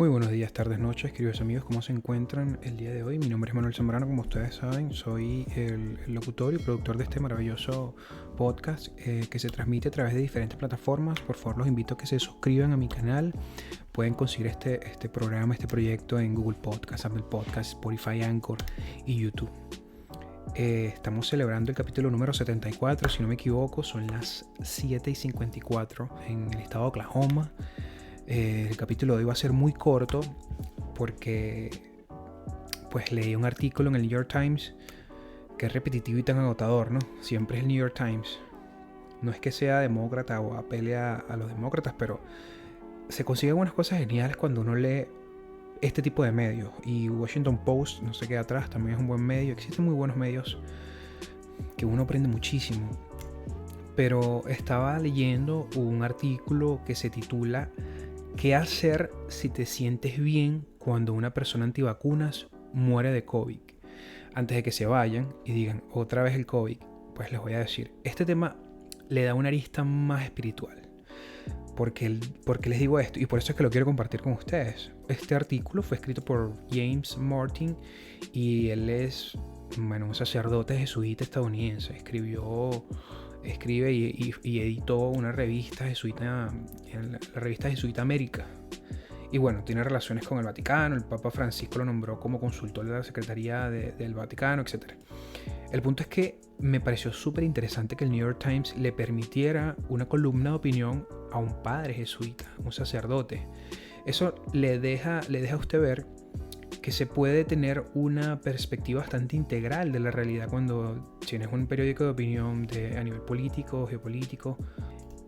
Muy buenos días, tardes, noches, queridos amigos, ¿cómo se encuentran el día de hoy? Mi nombre es Manuel Zambrano, como ustedes saben, soy el locutor y productor de este maravilloso podcast que se transmite a través de diferentes plataformas. Por favor, los invito a que se suscriban a mi canal. Pueden conseguir este programa, este proyecto en Google Podcast, Apple Podcast, Spotify, Anchor y YouTube. Estamos celebrando el capítulo número 74, si no me equivoco, son las 7:54 en el estado de Oklahoma. El capítulo de hoy va a ser muy corto porque pues leí un artículo en el New York Times que es repetitivo y tan agotador, ¿no? Siempre es el New York Times. No es que sea demócrata o apele a los demócratas, pero se consiguen unas cosas geniales cuando uno lee este tipo de medios. Y Washington Post no se queda atrás, también es un buen medio. Existen muy buenos medios que uno aprende muchísimo. Pero estaba leyendo un artículo que se titula ¿Qué hacer si te sientes bien cuando una persona antivacunas muere de COVID? Antes de que se vayan y digan otra vez el COVID, pues les voy a decir, este tema le da una arista más espiritual. Porque les digo esto, y por eso es que lo quiero compartir con ustedes. Este artículo fue escrito por James Martin y él es, un sacerdote jesuita estadounidense. Escribe y editó una revista jesuita, la revista Jesuita América. Y bueno, tiene relaciones con el Vaticano. El Papa Francisco lo nombró como consultor de la Secretaría del Vaticano, etc. El punto es que me pareció súper interesante que el New York Times le permitiera una columna de opinión a un padre jesuita, un sacerdote. Eso le deja a usted ver que se puede tener una perspectiva bastante integral de la realidad cuando tienes un periódico de opinión a nivel político, geopolítico,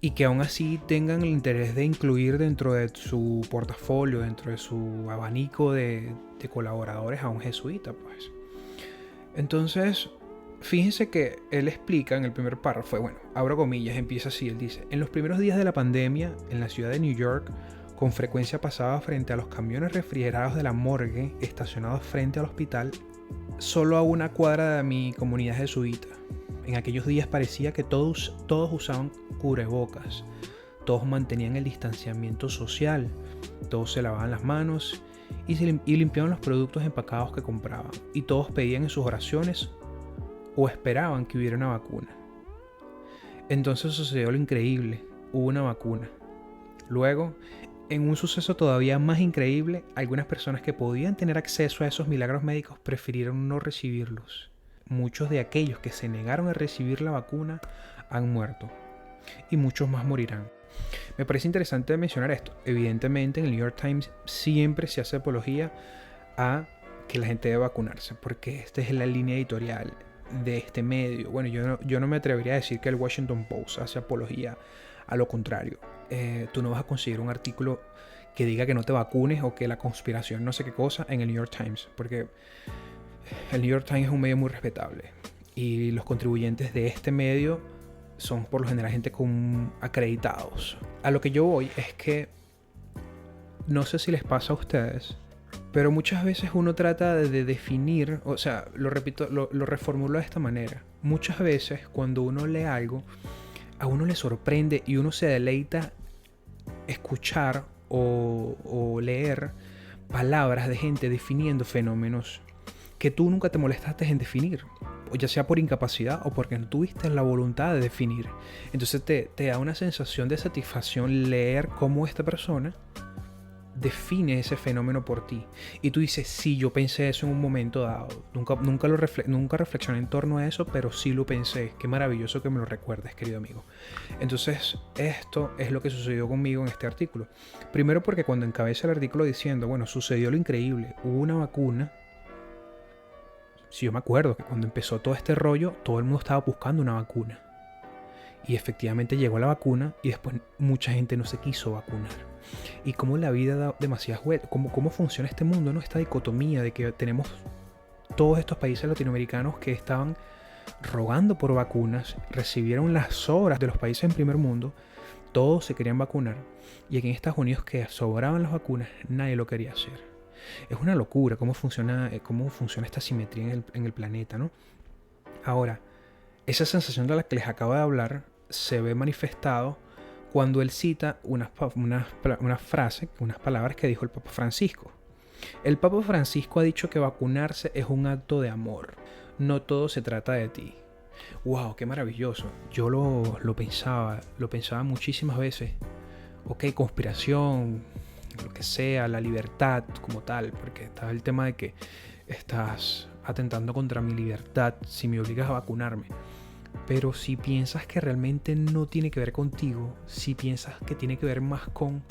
y que aún así tengan el interés de incluir dentro de su portafolio, dentro de su abanico de colaboradores a un jesuita, pues. Entonces, fíjense que él explica en el primer párrafo, bueno, abro comillas, empieza así, él dice: en los primeros días de la pandemia, en la ciudad de New York, con frecuencia pasaba frente a los camiones refrigerados de la morgue estacionados frente al hospital, solo a una cuadra de mi comunidad jesuita. En aquellos días parecía que todos usaban cubrebocas, todos mantenían el distanciamiento social, todos se lavaban las manos y limpiaban los productos empacados que compraban, y todos pedían en sus oraciones o esperaban que hubiera una vacuna. Entonces sucedió lo increíble, hubo una vacuna. Luego, en un suceso todavía más increíble, algunas personas que podían tener acceso a esos milagros médicos prefirieron no recibirlos. Muchos de aquellos que se negaron a recibir la vacuna han muerto, y muchos más morirán. Me parece interesante mencionar esto. Evidentemente en el New York Times siempre se hace apología a que la gente debe vacunarse, porque esta es la línea editorial de este medio. Bueno, yo no me atrevería a decir que el Washington Post hace apología a lo contrario. Tú no vas a conseguir un artículo que diga que no te vacunes o que la conspiración no sé qué cosa en el New York Times, porque el New York Times es un medio muy respetable y los contribuyentes de este medio son por lo general gente acreditados. A lo que yo voy es que no sé si les pasa a ustedes, pero muchas veces uno trata de definir, o sea, lo repito, lo reformulo de esta manera. Muchas veces cuando uno lee algo, a uno le sorprende y uno se deleita escuchar o leer palabras de gente definiendo fenómenos que tú nunca te molestaste en definir, o ya sea por incapacidad o porque no tuviste la voluntad de definir. Entonces te da una sensación de satisfacción leer cómo esta persona define ese fenómeno por ti. Y tú dices, sí, yo pensé eso en un momento dado. Nunca reflexioné en torno a eso, pero sí lo pensé. Qué maravilloso que me lo recuerdes, querido amigo. Entonces, esto es lo que sucedió conmigo en este artículo. Primero porque cuando encabeza el artículo diciendo, bueno, sucedió lo increíble, hubo una vacuna. Sí, yo me acuerdo que cuando empezó todo este rollo, todo el mundo estaba buscando una vacuna. Y efectivamente llegó la vacuna y después mucha gente no se quiso vacunar. Y cómo la vida da demasiadas vueltas, cómo funciona este mundo, ¿no? Esta dicotomía de que tenemos todos estos países latinoamericanos que estaban rogando por vacunas, recibieron las sobras de los países en primer mundo, todos se querían vacunar. Y aquí en Estados Unidos, que sobraban las vacunas, nadie lo quería hacer. Es una locura cómo funciona esta simetría en el planeta, ¿no? Ahora, esa sensación de la que les acabo de hablar se ve manifestado cuando él cita una frase, unas palabras que dijo el Papa Francisco. El Papa Francisco ha dicho que vacunarse es un acto de amor. No todo se trata de ti. ¡Wow! ¡Qué maravilloso! Yo lo pensaba muchísimas veces. Ok, conspiración, lo que sea, la libertad como tal, porque está el tema de que estás atentando contra mi libertad si me obligas a vacunarme. Pero si piensas que realmente no tiene que ver contigo, si piensas que tiene que ver más con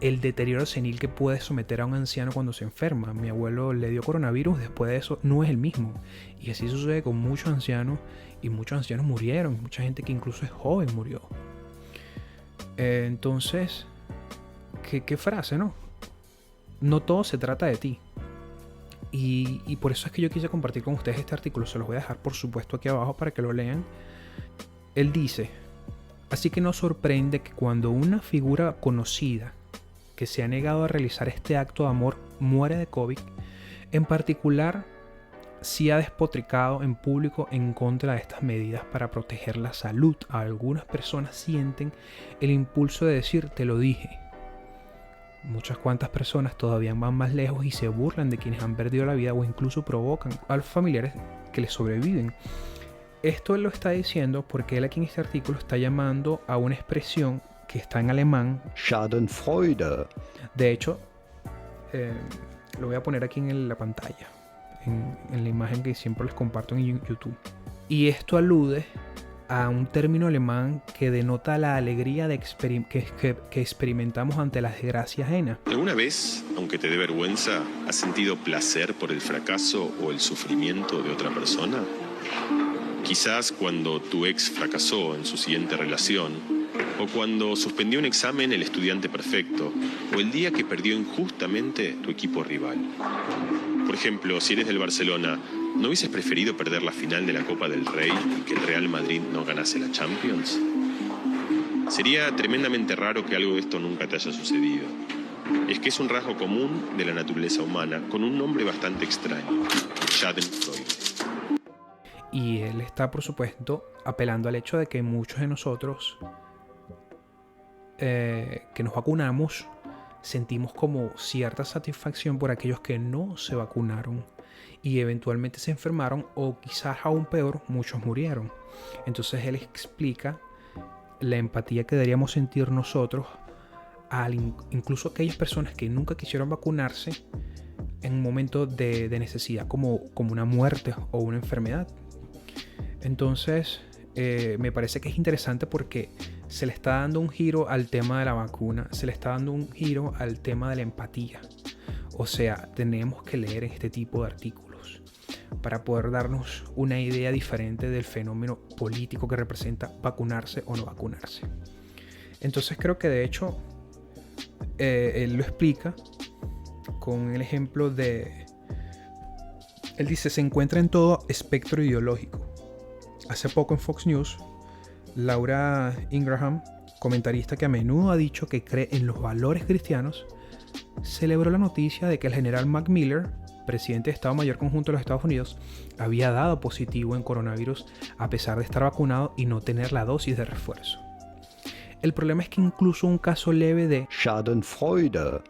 el deterioro senil que puede someter a un anciano cuando se enferma. Mi abuelo le dio coronavirus, después de eso no es el mismo. Y así sucede con muchos ancianos, y muchos ancianos murieron, mucha gente que incluso es joven murió. Entonces, ¿qué frase, no? No todo se trata de ti. Y por eso es que yo quise compartir con ustedes este artículo. Se los voy a dejar por supuesto aquí abajo para que lo lean. Él dice: así que no sorprende que cuando una figura conocida que se ha negado a realizar este acto de amor muere de COVID, en particular si ha despotricado en público en contra de estas medidas para proteger la salud. Algunas personas sienten el impulso de decir: te lo dije. Muchas cuantas personas todavía van más lejos y se burlan de quienes han perdido la vida o incluso provocan a los familiares que les sobreviven. Esto él lo está diciendo porque él aquí en este artículo está llamando a una expresión que está en alemán, Schadenfreude. De hecho, lo voy a poner aquí en la pantalla, en la imagen que siempre les comparto en YouTube. Y esto alude a un término alemán que denota la alegría que experimentamos ante la desgracia ajena. ¿Alguna vez, aunque te dé vergüenza, has sentido placer por el fracaso o el sufrimiento de otra persona? Quizás cuando tu ex fracasó en su siguiente relación, o cuando suspendió un examen el estudiante perfecto, o el día que perdió injustamente tu equipo rival. Por ejemplo, si eres del Barcelona, ¿no hubieses preferido perder la final de la Copa del Rey y que el Real Madrid no ganase la Champions? Sería tremendamente raro que algo de esto nunca te haya sucedido. Es que es un rasgo común de la naturaleza humana, con un nombre bastante extraño: Schadenfreude. Y él está, por supuesto, apelando al hecho de que muchos de nosotros que nos vacunamos sentimos como cierta satisfacción por aquellos que no se vacunaron y eventualmente se enfermaron, o quizás aún peor, muchos murieron. Entonces él explica la empatía que deberíamos sentir nosotros incluso aquellas personas que nunca quisieron vacunarse en un momento de necesidad, como una muerte o una enfermedad. Entonces me parece que es interesante porque se le está dando un giro al tema de la vacuna, se le está dando un giro al tema de la empatía. O sea, tenemos que leer este tipo de artículos para poder darnos una idea diferente del fenómeno político que representa vacunarse o no vacunarse. Entonces creo que de hecho él lo explica con el ejemplo de... Él dice: se encuentra en todo espectro ideológico. Hace poco en Fox News, Laura Ingraham, comentarista que a menudo ha dicho que cree en los valores cristianos, celebró la noticia de que el general Mac Miller, presidente de Estado Mayor Conjunto de los Estados Unidos, había dado positivo en coronavirus a pesar de estar vacunado y no tener la dosis de refuerzo. El problema es que incluso un caso leve de Schadenfreude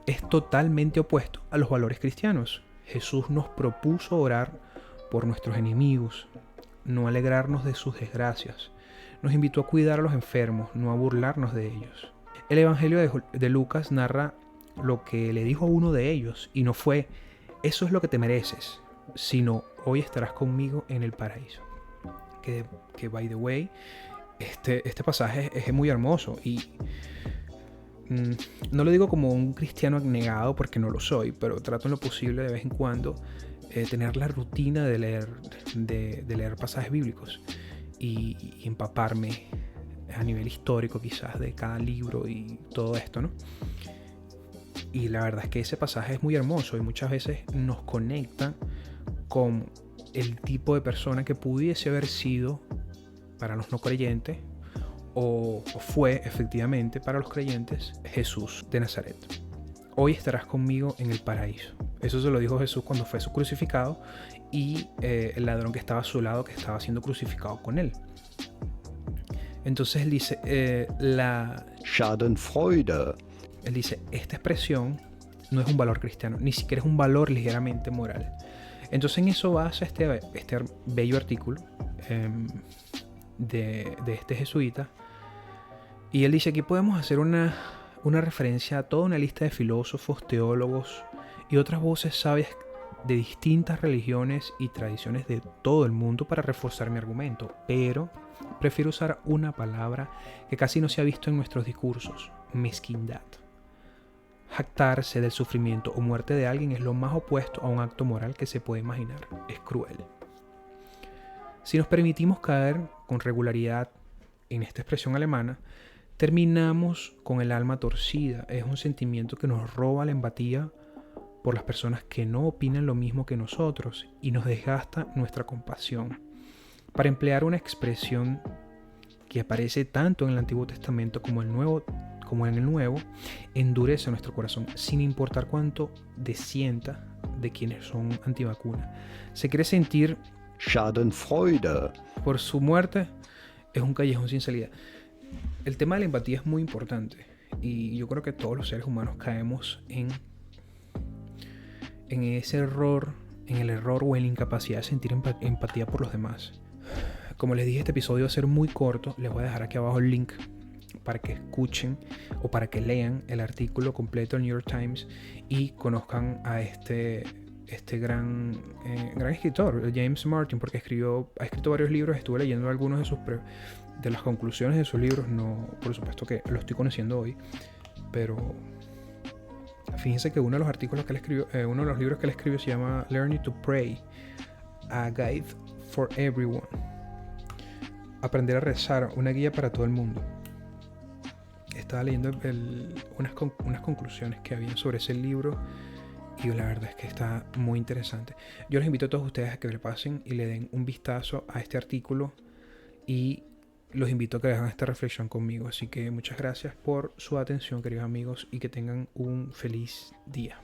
es totalmente opuesto a los valores cristianos. Jesús nos propuso orar por nuestros enemigos, no alegrarnos de sus desgracias. Nos invitó a cuidar a los enfermos, no a burlarnos de ellos. El Evangelio de Lucas narra lo que le dijo a uno de ellos, y no fue: eso es lo que te mereces, sino: hoy estarás conmigo en el paraíso. Que by the way, este pasaje es muy hermoso, y no lo digo como un cristiano abnegado porque no lo soy, pero trato en lo posible de vez en cuando tener la rutina de leer pasajes bíblicos y empaparme a nivel histórico quizás de cada libro y todo esto, ¿no? Y la verdad es que ese pasaje es muy hermoso y muchas veces nos conecta con el tipo de persona que pudiese haber sido para los no creyentes o fue efectivamente para los creyentes Jesús de Nazaret. Hoy estarás conmigo en el paraíso. Eso se lo dijo Jesús cuando fue crucificado, y el ladrón que estaba a su lado, que estaba siendo crucificado con él. Entonces él dice, Schadenfreude. él dice, esta expresión no es un valor cristiano, ni siquiera es un valor ligeramente moral. Entonces en eso basa este bello artículo de este jesuita. Y él dice, aquí podemos hacer una referencia a toda una lista de filósofos, teólogos y otras voces sabias de distintas religiones y tradiciones de todo el mundo para reforzar mi argumento, pero prefiero usar una palabra que casi no se ha visto en nuestros discursos: mezquindad. Jactarse del sufrimiento o muerte de alguien es lo más opuesto a un acto moral que se puede imaginar. Es cruel. Si nos permitimos caer con regularidad en esta expresión alemana, terminamos con el alma torcida. Es un sentimiento que nos roba la empatía por las personas que no opinan lo mismo que nosotros y nos desgasta nuestra compasión. Para emplear una expresión que aparece tanto en el Antiguo Testamento como en el Nuevo, endurece nuestro corazón sin importar cuánto desienta de quienes son antivacuna. Se quiere sentir Schadenfreude. por su muerte, es un callejón sin salida. El tema de la empatía es muy importante y yo creo que todos los seres humanos caemos en ese error, en el error o en la incapacidad de sentir empatía por los demás. Como les dije, este episodio va a ser muy corto. Les voy a dejar aquí abajo el link para que escuchen o para que lean el artículo completo del New York Times y conozcan a este gran escritor, James Martin, porque ha escrito varios libros. Estuve leyendo algunos de las conclusiones de sus libros. No, por supuesto que lo estoy conociendo hoy, pero fíjense que uno de los artículos que él escribió, uno de los libros que él escribió se llama Learning to Pray, a Guide for Everyone. Aprender a rezar, una guía para todo el mundo. Estaba leyendo unas conclusiones que había sobre ese libro y la verdad es que está muy interesante. Yo les invito a todos ustedes a que le pasen y le den un vistazo a este artículo y los invito a que hagan esta reflexión conmigo. Así que muchas gracias por su atención, queridos amigos, y que tengan un feliz día.